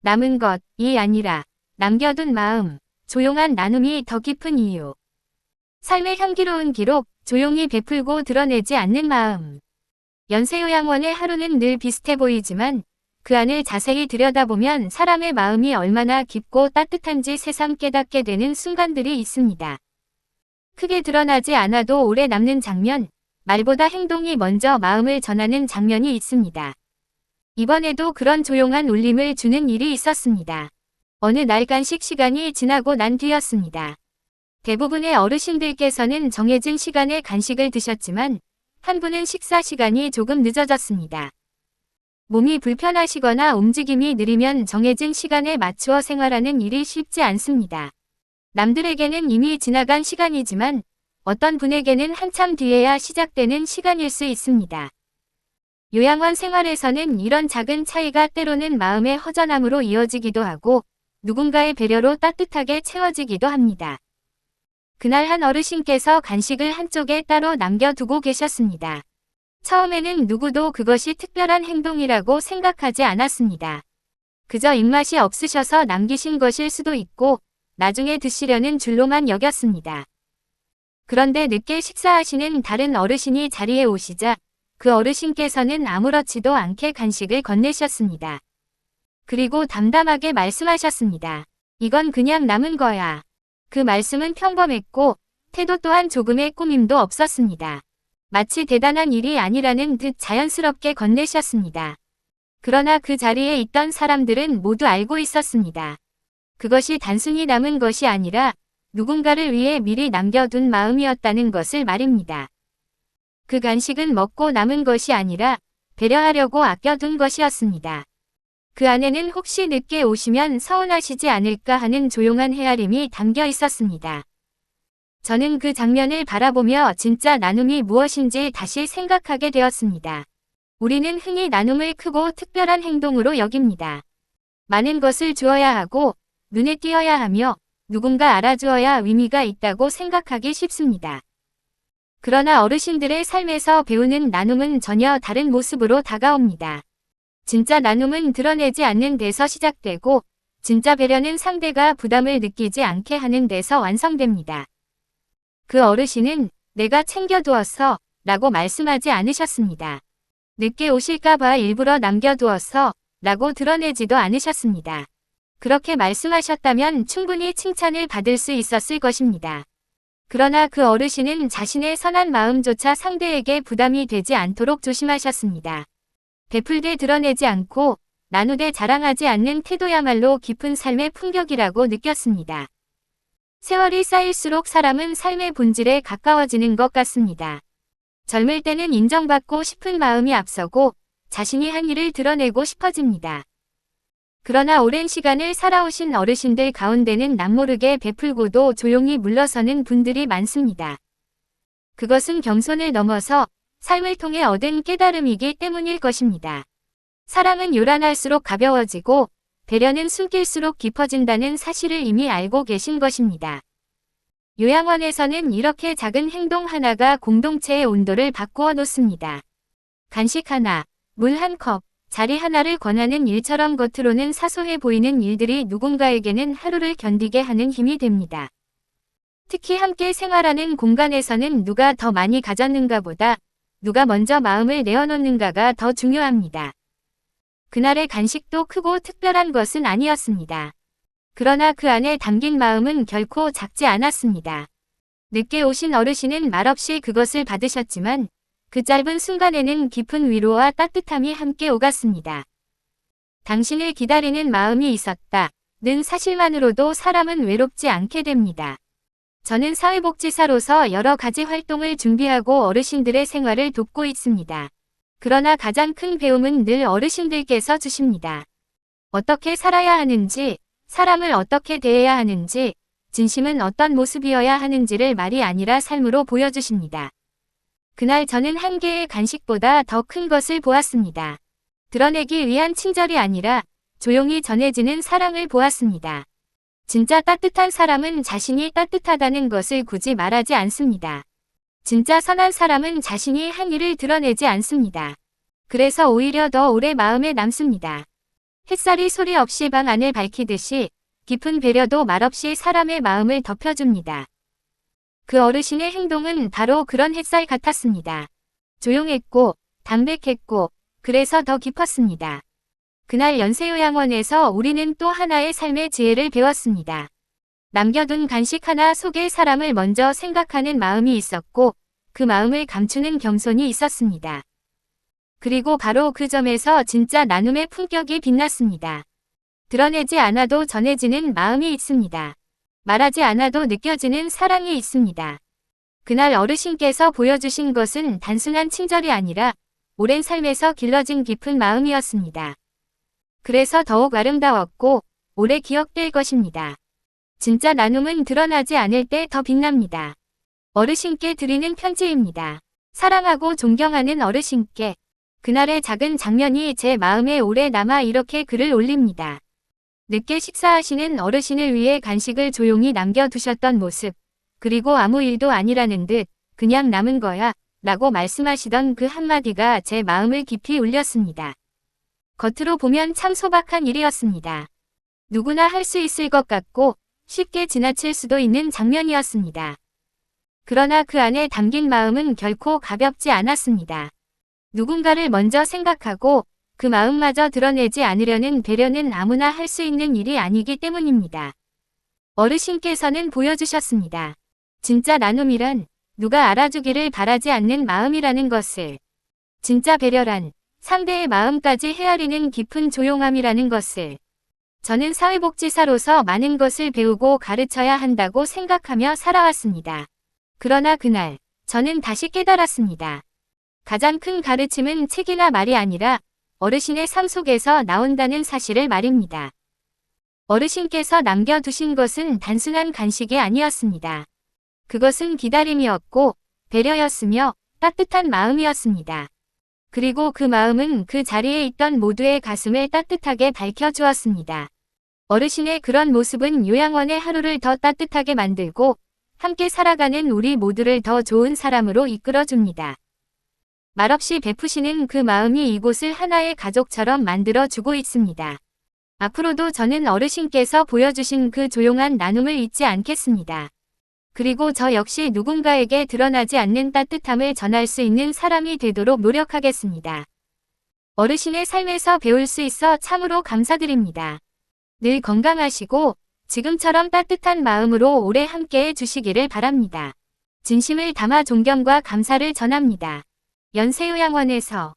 남은 것이 아니라 남겨둔 마음, 조용한 나눔이 더 깊은 이유. 삶의 향기로운 기록, 조용히 베풀고 드러내지 않는 마음. 연세요양원의 하루는 늘 비슷해 보이지만 그 안을 자세히 들여다보면 사람의 마음이 얼마나 깊고 따뜻한지 새삼 깨닫게 되는 순간들이 있습니다. 크게 드러나지 않아도 오래 남는 장면, 말보다 행동이 먼저 마음을 전하는 장면이 있습니다. 이번에도 그런 조용한 울림을 주는 일이 있었습니다. 어느 날 간식 시간이 지나고 난 뒤였습니다. 대부분의 어르신들께서는 정해진 시간에 간식을 드셨지만 한 분은 식사 시간이 조금 늦어졌습니다. 몸이 불편하시거나 움직임이 느리면 정해진 시간에 맞추어 생활하는 일이 쉽지 않습니다. 남들에게는 이미 지나간 시간이지만 어떤 분에게는 한참 뒤에야 시작되는 시간일 수 있습니다. 요양원 생활에서는 이런 작은 차이가 때로는 마음의 허전함으로 이어지기도 하고 누군가의 배려로 따뜻하게 채워지기도 합니다. 그날 한 어르신께서 간식을 한쪽에 따로 남겨두고 계셨습니다. 처음에는 누구도 그것이 특별한 행동이라고 생각하지 않았습니다. 그저 입맛이 없으셔서 남기신 것일 수도 있고 나중에 드시려는 줄로만 여겼습니다. 그런데 늦게 식사하시는 다른 어르신이 자리에 오시자 그 어르신께서는 아무렇지도 않게 간식을 건네셨습니다. 그리고 담담하게 말씀하셨습니다. 이건 그냥 남은 거야. 그 말씀은 평범했고 태도 또한 조금의 꾸밈도 없었습니다. 마치 대단한 일이 아니라는 듯 자연스럽게 건네셨습니다. 그러나 그 자리에 있던 사람들은 모두 알고 있었습니다. 그것이 단순히 남은 것이 아니라 누군가를 위해 미리 남겨둔 마음이었다는 것을 말입니다. 그 간식은 먹고 남은 것이 아니라 배려하려고 아껴둔 것이었습니다. 그 안에는 혹시 늦게 오시면 서운하시지 않을까 하는 조용한 헤아림이 담겨 있었습니다. 저는 그 장면을 바라보며 진짜 나눔이 무엇인지 다시 생각하게 되었습니다. 우리는 흔히 나눔을 크고 특별한 행동으로 여깁니다. 많은 것을 주어야 하고 눈에 띄어야 하며 누군가 알아주어야 의미가 있다고 생각하기 쉽습니다. 그러나 어르신들의 삶에서 배우는 나눔은 전혀 다른 모습으로 다가옵니다. 진짜 나눔은 드러내지 않는 데서 시작되고 진짜 배려는 상대가 부담을 느끼지 않게 하는 데서 완성됩니다. 그 어르신은 내가 챙겨두었어 라고 말씀하지 않으셨습니다. 늦게 오실까봐 일부러 남겨두었어 라고 드러내지도 않으셨습니다. 그렇게 말씀하셨다면 충분히 칭찬을 받을 수 있었을 것입니다. 그러나 그 어르신은 자신의 선한 마음조차 상대에게 부담이 되지 않도록 조심하셨습니다. 베풀되 드러내지 않고 나누되 자랑하지 않는 태도야말로 깊은 삶의 품격이라고 느꼈습니다. 세월이 쌓일수록 사람은 삶의 본질에 가까워지는 것 같습니다. 젊을 때는 인정받고 싶은 마음이 앞서고 자신이 한 일을 드러내고 싶어집니다. 그러나 오랜 시간을 살아오신 어르신들 가운데는 남모르게 베풀고도 조용히 물러서는 분들이 많습니다. 그것은 겸손을 넘어서 삶을 통해 얻은 깨달음이기 때문일 것입니다. 사랑은 요란할수록 가벼워지고 배려는 숨길수록 깊어진다는 사실을 이미 알고 계신 것입니다. 요양원에서는 이렇게 작은 행동 하나가 공동체의 온도를 바꾸어 놓습니다. 간식 하나, 물 한 컵, 자리 하나를 권하는 일처럼 겉으로는 사소해 보이는 일들이 누군가에게는 하루를 견디게 하는 힘이 됩니다. 특히 함께 생활하는 공간에서는 누가 더 많이 가졌는가 보다 누가 먼저 마음을 내어놓는가가 더 중요합니다. 그날의 간식도 크고 특별한 것은 아니었습니다. 그러나 그 안에 담긴 마음은 결코 작지 않았습니다. 늦게 오신 어르신은 말없이 그것을 받으셨지만 그 짧은 순간에는 깊은 위로와 따뜻함이 함께 오갔습니다. 당신을 기다리는 마음이 있었다는 사실만으로도 사람은 외롭지 않게 됩니다. 저는 사회복지사로서 여러 가지 활동을 준비하고 어르신들의 생활을 돕고 있습니다. 그러나 가장 큰 배움은 늘 어르신들께서 주십니다. 어떻게 살아야 하는지, 사람을 어떻게 대해야 하는지, 진심은 어떤 모습이어야 하는지를 말이 아니라 삶으로 보여주십니다. 그날 저는 한 개의 간식보다 더 큰 것을 보았습니다. 드러내기 위한 친절이 아니라 조용히 전해지는 사랑을 보았습니다. 진짜 따뜻한 사람은 자신이 따뜻하다는 것을 굳이 말하지 않습니다. 진짜 선한 사람은 자신이 한 일을 드러내지 않습니다. 그래서 오히려 더 오래 마음에 남습니다. 햇살이 소리 없이 방 안을 밝히듯이 깊은 배려도 말없이 사람의 마음을 덮여줍니다. 그 어르신의 행동은 바로 그런 햇살 같았습니다. 조용했고 담백했고 그래서 더 깊었습니다. 그날 연세요양원에서 우리는 또 하나의 삶의 지혜를 배웠습니다. 남겨둔 간식 하나 속에 사람을 먼저 생각하는 마음이 있었고 그 마음을 감추는 겸손이 있었습니다. 그리고 바로 그 점에서 진짜 나눔의 품격이 빛났습니다. 드러내지 않아도 전해지는 마음이 있습니다. 말하지 않아도 느껴지는 사랑이 있습니다. 그날 어르신께서 보여주신 것은 단순한 친절이 아니라 오랜 삶에서 길러진 깊은 마음이었습니다. 그래서 더욱 아름다웠고 오래 기억될 것입니다. 진짜 나눔은 드러나지 않을 때 더 빛납니다. 어르신께 드리는 편지입니다. 사랑하고 존경하는 어르신께. 그날의 작은 장면이 제 마음에 오래 남아 이렇게 글을 올립니다. 늦게 식사하시는 어르신을 위해 간식을 조용히 남겨두셨던 모습, 그리고 아무 일도 아니라는 듯 그냥 남은 거야 라고 말씀하시던 그 한마디가 제 마음을 깊이 울렸습니다. 겉으로 보면 참 소박한 일이었습니다. 누구나 할 수 있을 것 같고 쉽게 지나칠 수도 있는 장면이었습니다. 그러나 그 안에 담긴 마음은 결코 가볍지 않았습니다. 누군가를 먼저 생각하고 그 마음마저 드러내지 않으려는 배려는 아무나 할 수 있는 일이 아니기 때문입니다. 어르신께서는 보여주셨습니다. 진짜 나눔이란 누가 알아주기를 바라지 않는 마음이라는 것을, 진짜 배려란 상대의 마음까지 헤아리는 깊은 조용함이라는 것을, 저는 사회복지사로서 많은 것을 배우고 가르쳐야 한다고 생각하며 살아왔습니다. 그러나 그날 저는 다시 깨달았습니다. 가장 큰 가르침은 책이나 말이 아니라 어르신의 삶 속에서 나온다는 사실을 말입니다. 어르신께서 남겨두신 것은 단순한 간식이 아니었습니다. 그것은 기다림이었고 배려였으며 따뜻한 마음이었습니다. 그리고 그 마음은 그 자리에 있던 모두의 가슴을 따뜻하게 밝혀주었습니다. 어르신의 그런 모습은 요양원의 하루를 더 따뜻하게 만들고 함께 살아가는 우리 모두를 더 좋은 사람으로 이끌어줍니다. 말없이 베푸시는 그 마음이 이곳을 하나의 가족처럼 만들어주고 있습니다. 앞으로도 저는 어르신께서 보여주신 그 조용한 나눔을 잊지 않겠습니다. 그리고 저 역시 누군가에게 드러나지 않는 따뜻함을 전할 수 있는 사람이 되도록 노력하겠습니다. 어르신의 삶에서 배울 수 있어 참으로 감사드립니다. 늘 건강하시고 지금처럼 따뜻한 마음으로 오래 함께해 주시기를 바랍니다. 진심을 담아 존경과 감사를 전합니다. 연세요양원에서